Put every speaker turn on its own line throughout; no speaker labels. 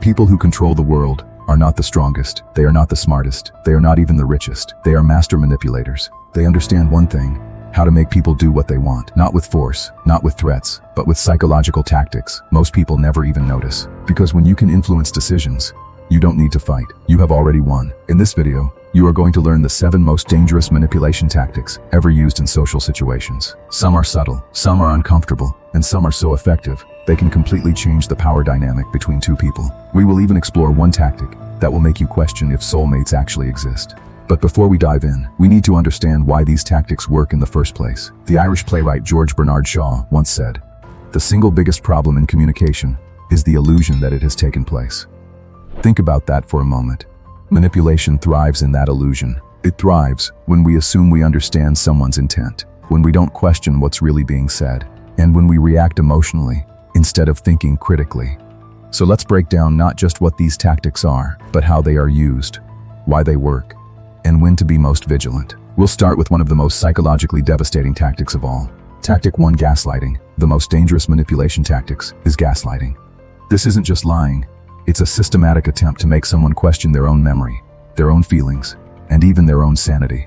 people who control the world are not the strongest, they are not the smartest, they are not even the richest. They are master manipulators. They understand one thing: how to make people do what they want. Not with force, not with threats, but with psychological tactics most people never even notice. Because when you can influence decisions, you don't need to fight. You have already won. In this video, you are going to learn the 7 most dangerous manipulation tactics ever used in social situations. Some are subtle, some are uncomfortable, and some are so effective, they can completely change the power dynamic between two people. We will even explore one tactic that will make you question if soulmates actually exist. But before we dive in, we need to understand why these tactics work in the first place. The Irish playwright George Bernard Shaw once said, "The single biggest problem in communication is the illusion that it has taken place." Think about that for a moment. Manipulation thrives in that illusion. It thrives when we assume we understand someone's intent, when we don't question what's really being said, and when we react emotionally instead of thinking critically. So let's break down not just what these tactics are, but how they are used, why they work, and when to be most vigilant. We'll start with one of the most psychologically devastating tactics of all. Tactic 1: gaslighting. The most dangerous manipulation tactics is gaslighting. This isn't just lying. It's a systematic attempt to make someone question their own memory, their own feelings, and even their own sanity.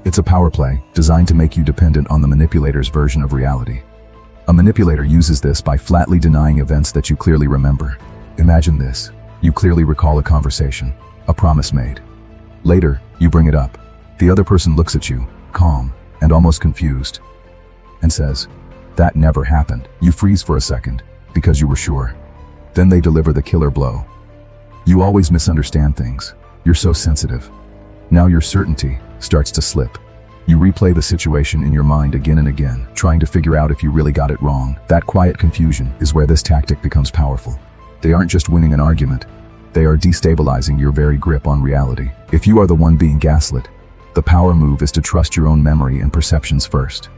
It's a power play designed to make you dependent on the manipulator's version of reality. A manipulator uses this by flatly denying events that you clearly remember. Imagine this. You clearly recall a conversation, a promise made. Later, you bring it up. The other person looks at you, calm and almost confused, and says, "That never happened." You freeze for a second, because you were sure. Then they deliver the killer blow. You always misunderstand things. You're so sensitive. Now your certainty starts to slip. You replay the situation in your mind again and again, trying to figure out if you really got it wrong. That quiet confusion is where this tactic becomes powerful. They aren't just winning an argument. They are destabilizing your very grip on reality. If you are the one being gaslit, the power move is to trust your own memory and perceptions first.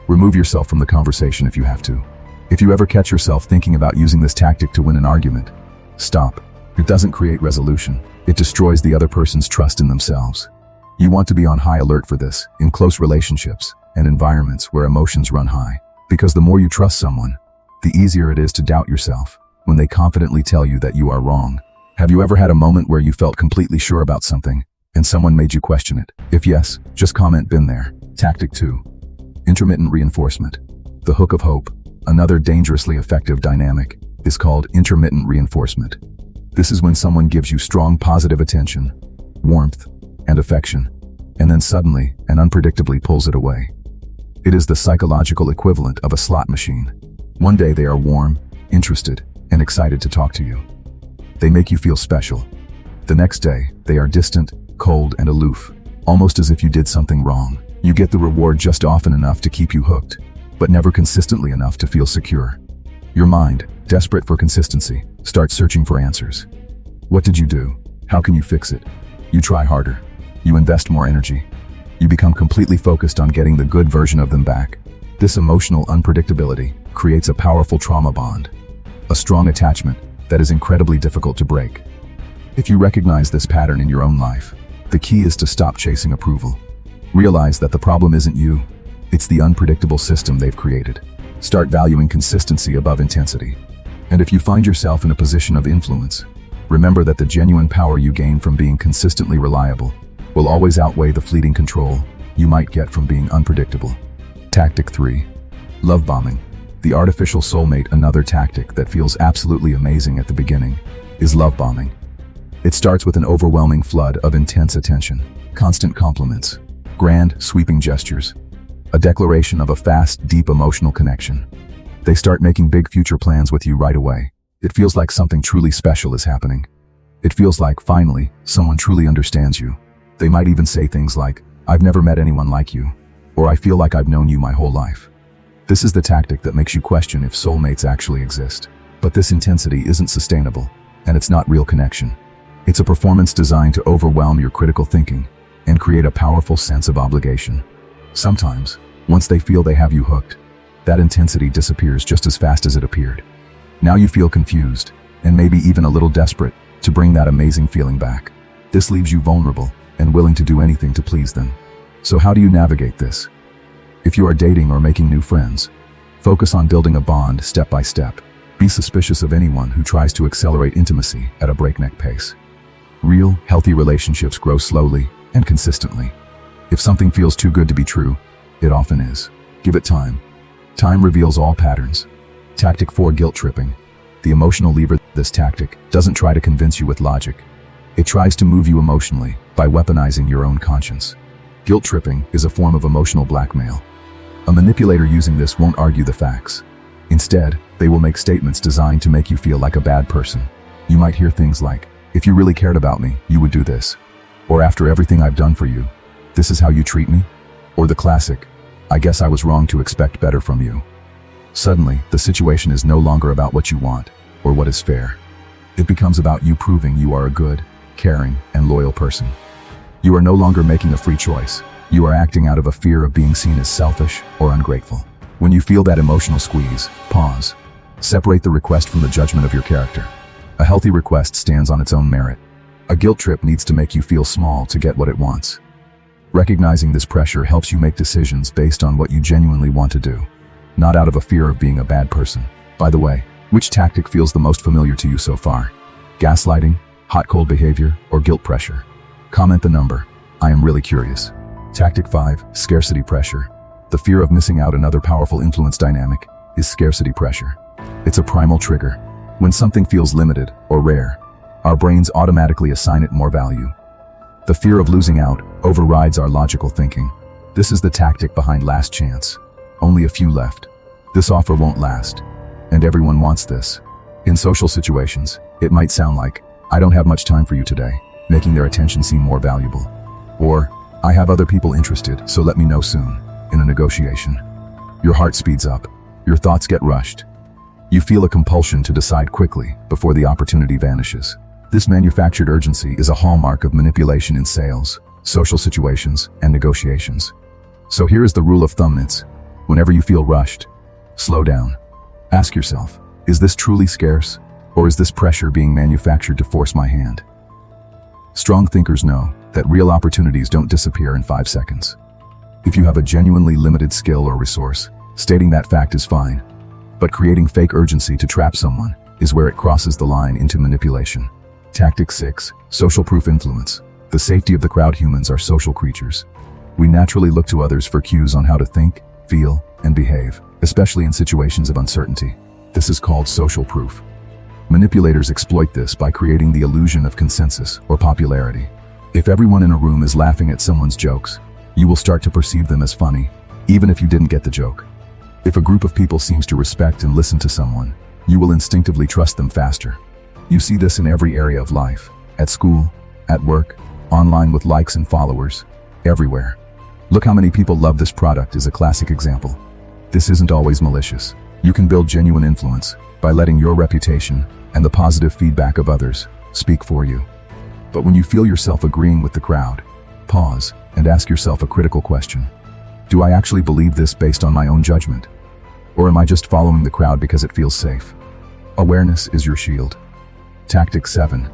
Remove yourself from the conversation if you have to. If you ever catch yourself thinking about using this tactic to win an argument, stop. It doesn't create resolution. It destroys the other person's trust in themselves. You want to be on high alert for this, in close relationships and environments where emotions run high. Because the more you trust someone, the easier it is to doubt yourself when they confidently tell you that you are wrong. Have you ever had a moment where you felt completely sure about something and someone made you question it? If yes, just comment "been there." Tactic 2: intermittent reinforcement. The hook of hope. Another dangerously effective dynamic is called intermittent reinforcement. This is when someone gives you strong positive attention, warmth, and affection, and then suddenly and unpredictably pulls it away. It is the psychological equivalent of a slot machine. One day they are warm, interested, and excited to talk to you. They make you feel special. The next day, they are distant, cold, and aloof, almost as if you did something wrong. You get the reward just often enough to keep you hooked, but never consistently enough to feel secure. Your mind, desperate for consistency, starts searching for answers. What did you do? How can you fix it? You try harder. You invest more energy. You become completely focused on getting the good version of them back. This emotional unpredictability creates a powerful trauma bond, a strong attachment that is incredibly difficult to break. If you recognize this pattern in your own life, the key is to stop chasing approval. Realize that the problem isn't you. It's the unpredictable system they've created. Start valuing consistency above intensity. And if you find yourself in a position of influence, remember that the genuine power you gain from being consistently reliable will always outweigh the fleeting control you might get from being unpredictable. Tactic 3: love bombing. The artificial soulmate. Another tactic that feels absolutely amazing at the beginning is love bombing. It starts with an overwhelming flood of intense attention, constant compliments, grand, sweeping gestures, a declaration of a fast, deep emotional connection. They start making big future plans with you right away. It feels like something truly special is happening. It feels like, finally, someone truly understands you. They might even say things like, "I've never met anyone like you," or "I feel like I've known you my whole life." This is the tactic that makes you question if soulmates actually exist. But this intensity isn't sustainable, and it's not real connection. It's a performance designed to overwhelm your critical thinking and create a powerful sense of obligation. Sometimes, once they feel they have you hooked, that intensity disappears just as fast as it appeared. Now you feel confused, and maybe even a little desperate, to bring that amazing feeling back. This leaves you vulnerable and willing to do anything to please them. So how do you navigate this? If you are dating or making new friends, focus on building a bond step by step. Be suspicious of anyone who tries to accelerate intimacy at a breakneck pace. Real, healthy relationships grow slowly and consistently. If something feels too good to be true, it often is. Give it time. Time reveals all patterns. Tactic 4: guilt tripping. The emotional lever. This tactic doesn't try to convince you with logic. It tries to move you emotionally by weaponizing your own conscience. Guilt tripping is a form of emotional blackmail. A manipulator using this won't argue the facts. Instead, they will make statements designed to make you feel like a bad person. You might hear things like, "If you really cared about me, you would do this." Or, "After everything I've done for you, this is how you treat me?" Or the classic, "I guess I was wrong to expect better from you." Suddenly, the situation is no longer about what you want or what is fair. It becomes about you proving you are a good, caring, and loyal person. You are no longer making a free choice. You are acting out of a fear of being seen as selfish or ungrateful. When you feel that emotional squeeze, pause. Separate the request from the judgment of your character. A healthy request stands on its own merit. A guilt trip needs to make you feel small to get what it wants. Recognizing this pressure helps you make decisions based on what you genuinely want to do, not out of a fear of being a bad person. By the way, which tactic feels the most familiar to you so far? Gaslighting, hot-cold behavior, or guilt pressure? Comment the number. I am really curious. Tactic 5: scarcity pressure. The fear of missing out. Another powerful influence dynamic is scarcity pressure. It's a primal trigger. When something feels limited or rare, our brains automatically assign it more value. The fear of losing out overrides our logical thinking. This is the tactic behind last chance. Only a few left. This offer won't last. And everyone wants this. In social situations, it might sound like, "I don't have much time for you today," making their attention seem more valuable. Or, "I have other people interested, so let me know soon," in a negotiation. Your heart speeds up. Your thoughts get rushed. You feel a compulsion to decide quickly before the opportunity vanishes. This manufactured urgency is a hallmark of manipulation in sales, social situations, and negotiations. So here is the rule of thumb. Whenever you feel rushed, slow down. Ask yourself, is this truly scarce, or is this pressure being manufactured to force my hand? Strong thinkers know that real opportunities don't disappear in 5 seconds. If you have a genuinely limited skill or resource, stating that fact is fine. But creating fake urgency to trap someone is where it crosses the line into manipulation. Tactic 6: social proof influence. The safety of the crowd. Humans are social creatures. We naturally look to others for cues on how to think, feel, and behave, especially in situations of uncertainty. This is called social proof. Manipulators exploit this by creating the illusion of consensus or popularity. If everyone in a room is laughing at someone's jokes, you will start to perceive them as funny, even if you didn't get the joke. If a group of people seems to respect and listen to someone, you will instinctively trust them faster. You see this in every area of life, at school, at work, online with likes and followers, everywhere. "Look how many people love this product" is a classic example. This isn't always malicious. You can build genuine influence by letting your reputation and the positive feedback of others speak for you. But when you feel yourself agreeing with the crowd, pause and ask yourself a critical question. Do I actually believe this based on my own judgment? Or am I just following the crowd because it feels safe? Awareness is your shield. Tactic 7: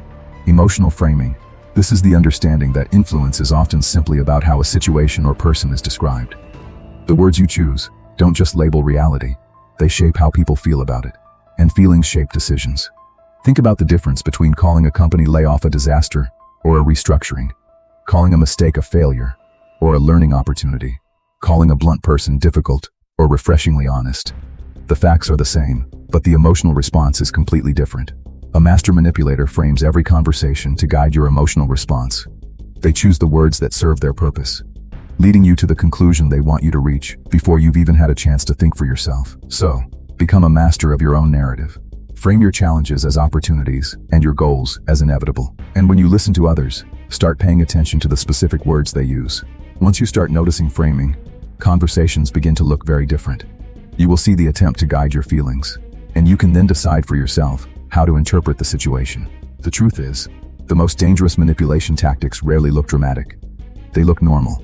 emotional framing. This is the understanding that influence is often simply about how a situation or person is described. The words you choose don't just label reality, they shape how people feel about it. And feelings shape decisions. Think about the difference between calling a company layoff a disaster or a restructuring, calling a mistake a failure or a learning opportunity, calling a blunt person difficult or refreshingly honest. The facts are the same, but the emotional response is completely different. A master manipulator frames every conversation to guide your emotional response. They choose the words that serve their purpose, leading you to the conclusion they want you to reach before you've even had a chance to think for yourself. So, become a master of your own narrative. Frame your challenges as opportunities and your goals as inevitable. And when you listen to others, start paying attention to the specific words they use. Once you start noticing framing, conversations begin to look very different. You will see the attempt to guide your feelings, and you can then decide for yourself how to interpret the situation. The truth is, the most dangerous manipulation tactics rarely look dramatic. They look normal.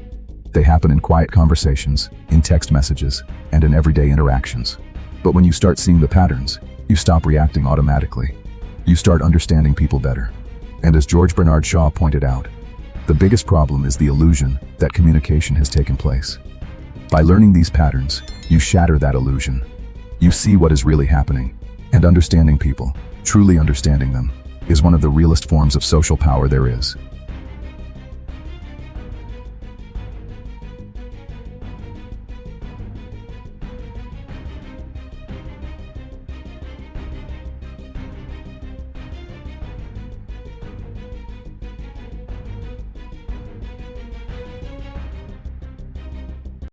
They happen in quiet conversations, in text messages, and in everyday interactions. But when you start seeing the patterns, you stop reacting automatically. You start understanding people better. And as George Bernard Shaw pointed out, the biggest problem is the illusion that communication has taken place. By learning these patterns, you shatter that illusion. You see what is really happening. And understanding people, truly understanding them, is one of the realest forms of social power there is.